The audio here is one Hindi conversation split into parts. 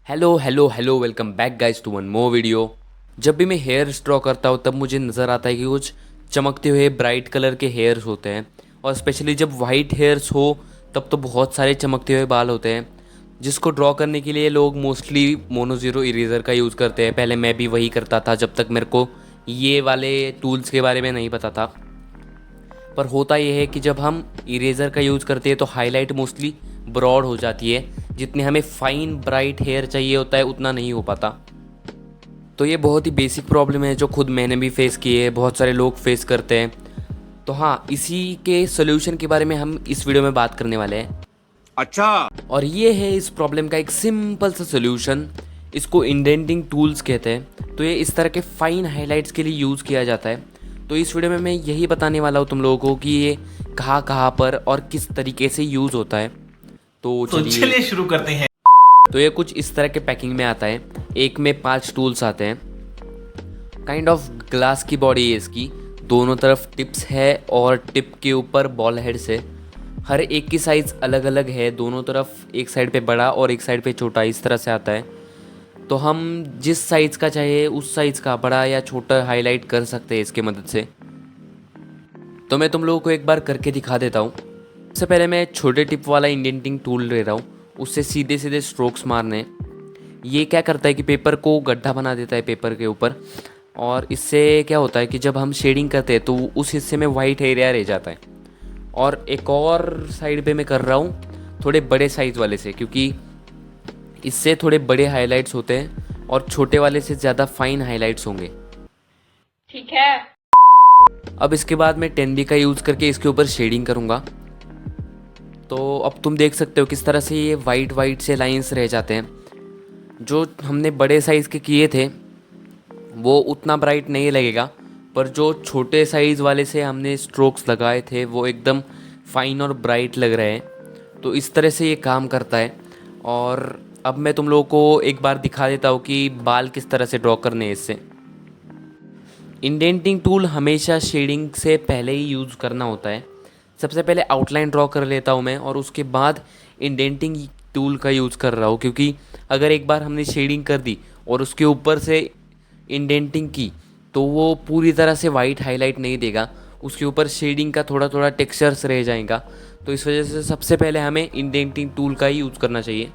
Hello hello hello, welcome back guys to one more video. जब भी मैं हेयर ड्रॉ करता हूँ तब मुझे नज़र आता है कि कुछ चमकते हुए ब्राइट कलर के हेयर्स होते हैं, और स्पेशली जब वाइट हेयर्स हो तब तो बहुत सारे चमकते हुए बाल होते हैं, जिसको ड्रॉ करने के लिए लोग मोस्टली मोनो ज़ीरो इरेज़र का यूज़ करते हैं। पहले मैं भी वही करता था जब तक मेरे को ये वाले टूल्स के बारे में नहीं पता था। पर होता यह है कि जब हम इरेज़र का यूज़ करते हैं तो हाईलाइट मोस्टली ब्रॉड हो जाती है, जितने हमें फाइन ब्राइट हेयर चाहिए होता है उतना नहीं हो पाता। तो ये बहुत ही बेसिक प्रॉब्लम है जो खुद मैंने भी फेस की है, बहुत सारे लोग फेस करते हैं। तो हाँ, इसी के सोल्यूशन के बारे में हम इस वीडियो में बात करने वाले हैं। अच्छा। और ये है इस प्रॉब्लम का एक सिंपल सा सोल्यूशन। इसको इंडेंटिंग टूल्स कहते हैं। तो ये इस तरह के फाइन हाइलाइट्स के लिए यूज़ किया जाता है। तो इस वीडियो में मैं यही बताने वाला हूँ तुम लोगों को कि ये कहाँ कहाँ पर और किस तरीके से यूज़ होता है। तो चलिए शुरू करते हैं। तो ये कुछ इस तरह के पैकिंग में आता है। एक में 5 टूल्स आते हैं। काइंड ऑफ ग्लास की बॉडी है इसकी, दोनों तरफ टिप्स है और टिप के ऊपर बॉल हेड्स है। हर एक की साइज़ अलग अलग है, दोनों तरफ एक साइड पे बड़ा और एक साइड पे छोटा इस तरह से आता है। तो हम जिस साइज़ का चाहिए उस साइज़ का बड़ा या छोटा हाईलाइट कर सकते हैं इसकी मदद से। तो मैं तुम लोगों को एक बार करके दिखा देता हूँ। सबसे पहले मैं छोटे टिप वाला इंडेंटिंग टूल ले रहा हूँ, उससे सीधे सीधे स्ट्रोक्स मारने। ये क्या करता है कि पेपर को गड्ढा बना देता है पेपर के ऊपर, और इससे क्या होता है कि जब हम शेडिंग करते हैं तो उस हिस्से में वाइट एरिया रह जाता है। और एक और साइड पे मैं कर रहा हूँ थोड़े बड़े साइज़ वाले से, क्योंकि इससे थोड़े बड़े हाइलाइट्स होते हैं और छोटे वाले से ज़्यादा फाइन हाइलाइट्स होंगे। ठीक है। अब इसके बाद मैं 10B का यूज़ करके इसके ऊपर शेडिंग करूँगा। तो अब तुम देख सकते हो किस तरह से ये वाइट वाइट से लाइंस रह जाते हैं। जो हमने बड़े साइज़ के किए थे वो उतना ब्राइट नहीं लगेगा, पर जो छोटे साइज़ वाले से हमने स्ट्रोक्स लगाए थे वो एकदम फाइन और ब्राइट लग रहे हैं। तो इस तरह से ये काम करता है। और अब मैं तुम लोगों को एक बार दिखा देता हूँ कि बाल किस तरह से ड्रॉ करने हैं इससे। इंडेंटिंग टूल हमेशा शेडिंग से पहले ही यूज़ करना होता है। सबसे पहले आउटलाइन ड्रॉ कर लेता हूँ मैं, और उसके बाद इंडेंटिंग टूल का यूज़ कर रहा हूँ, क्योंकि अगर एक बार हमने शेडिंग कर दी और उसके ऊपर से इंडेंटिंग की तो वो पूरी तरह से वाइट हाईलाइट नहीं देगा, उसके ऊपर शेडिंग का थोड़ा थोड़ा टेक्सचर्स रह जाएगा। तो इस वजह से सबसे पहले हमें इंडेंटिंग टूल का ही यूज़ करना चाहिए।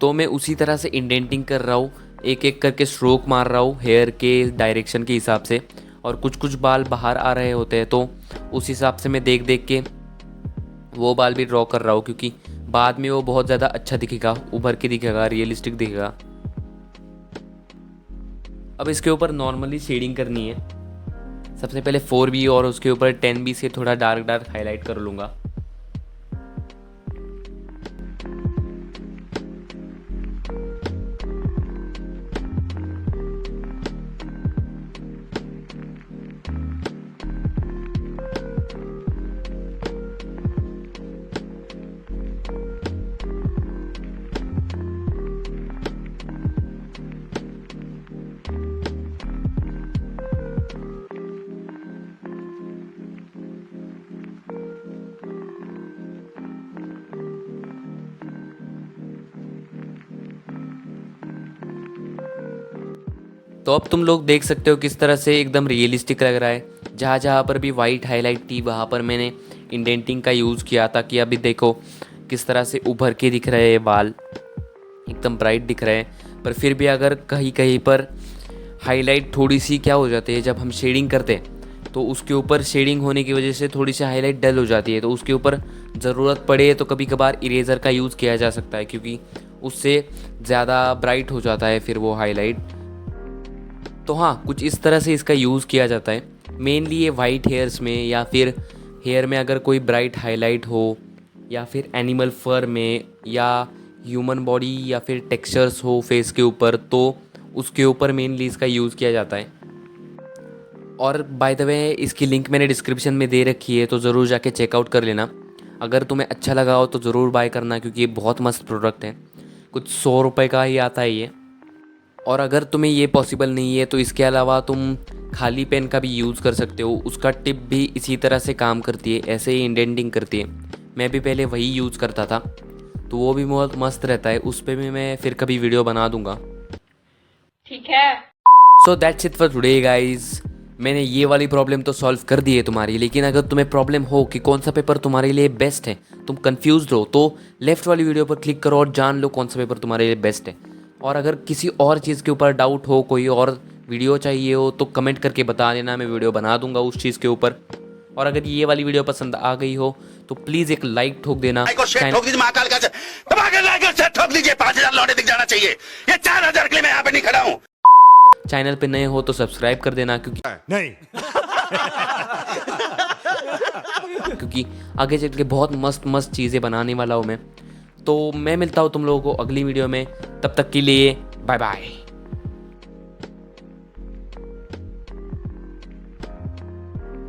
तो मैं उसी तरह से इंडेंटिंग कर रहा हूँ, एक एक करके स्ट्रोक मार रहा हूँ हेयर के डायरेक्शन के हिसाब से। और कुछ कुछ बाल बाहर आ रहे होते हैं तो उस हिसाब से मैं देख देख के वो बाल भी ड्रॉ कर रहा हूँ, क्योंकि बाद में वो बहुत ज़्यादा अच्छा दिखेगा, उभर के दिखेगा, रियलिस्टिक दिखेगा। अब इसके ऊपर नॉर्मली शेडिंग करनी है। सबसे पहले 4B और उसके ऊपर 10B से थोड़ा डार्क डार्क हाईलाइट कर लूँगा। तो अब तुम लोग देख सकते हो किस तरह से एकदम रियलिस्टिक लग रहा है। जहाँ जहाँ पर भी वाइट हाईलाइट थी वहाँ पर मैंने इंडेंटिंग का यूज़ किया, ताकि अभी देखो किस तरह से उभर के दिख रहे हैं बाल, एकदम ब्राइट दिख रहे हैं। पर फिर भी अगर कहीं कहीं पर हाईलाइट थोड़ी सी क्या हो जाती है, जब हम शेडिंग करते हैं तो उसके ऊपर शेडिंग होने की वजह से थोड़ी सी हाईलाइट डल हो जाती है। तो उसके ऊपर ज़रूरत पड़े तो कभी कभार इरेज़र का यूज़ किया जा सकता है, क्योंकि उससे ज़्यादा ब्राइट हो जाता है फिर वो हाईलाइट। तो हाँ, कुछ इस तरह से इसका यूज़ किया जाता है। मेनली ये वाइट हेयर्स में, या फिर हेयर में अगर कोई ब्राइट हाईलाइट हो, या फिर एनिमल फर में, या ह्यूमन बॉडी, या फिर टेक्सचर्स हो फेस के ऊपर, तो उसके ऊपर मेनली इसका यूज़ किया जाता है। और बाय द वे इसकी लिंक मैंने डिस्क्रिप्शन में दे रखी है, तो ज़रूर जाके चेकआउट कर लेना। अगर तुम्हें अच्छा लगा हो तो ज़रूर बाय करना, क्योंकि ये बहुत मस्त प्रोडक्ट है। कुछ 100 रुपये का ही आता है ये। और अगर तुम्हें ये पॉसिबल नहीं है तो इसके अलावा तुम खाली पेन का भी यूज़ कर सकते हो। उसका टिप भी इसी तरह से काम करती है, ऐसे ही इंडेंटिंग करती है। मैं भी पहले वही यूज़ करता था। तो वो भी बहुत मस्त रहता है, उस पर भी मैं फिर कभी वीडियो बना दूंगा। ठीक है। So that's it for today guys. मैंने ये वाली प्रॉब्लम तो सॉल्व कर दी है तुम्हारी, लेकिन अगर तुम्हें प्रॉब्लम हो कि कौन सा पेपर तुम्हारे लिए बेस्ट है, तुम कंफ्यूज हो, तो लेफ्ट वाली वीडियो पर क्लिक करो और जान लो कौन सा पेपर तुम्हारे लिए बेस्ट है। और अगर किसी और चीज़ के ऊपर डाउट हो, कोई और वीडियो चाहिए हो, तो कमेंट करके बता देना, मैं वीडियो बना दूंगा उस चीज़ के ऊपर। और अगर ये वाली वीडियो पसंद आ गई हो तो प्लीज़ एक लाइक ठोक देना। ठोक दीजिए महाकाल का ठोक दीजिए, 5,000 लौटे दिख जाना चाहिए। ये 4,000 के लिए मैं यहाँ पे नहीं खड़ा हूँ। चैनल पे नए हो तो सब्सक्राइब कर देना, नहीं क्योंकि आगे चल के बहुत मस्त मस्त चीज़ें बनाने वाला हूँ मैं। तो मैं मिलता हूँ तुम लोगों को अगली वीडियो में, तब तक के लिए बाय बाय।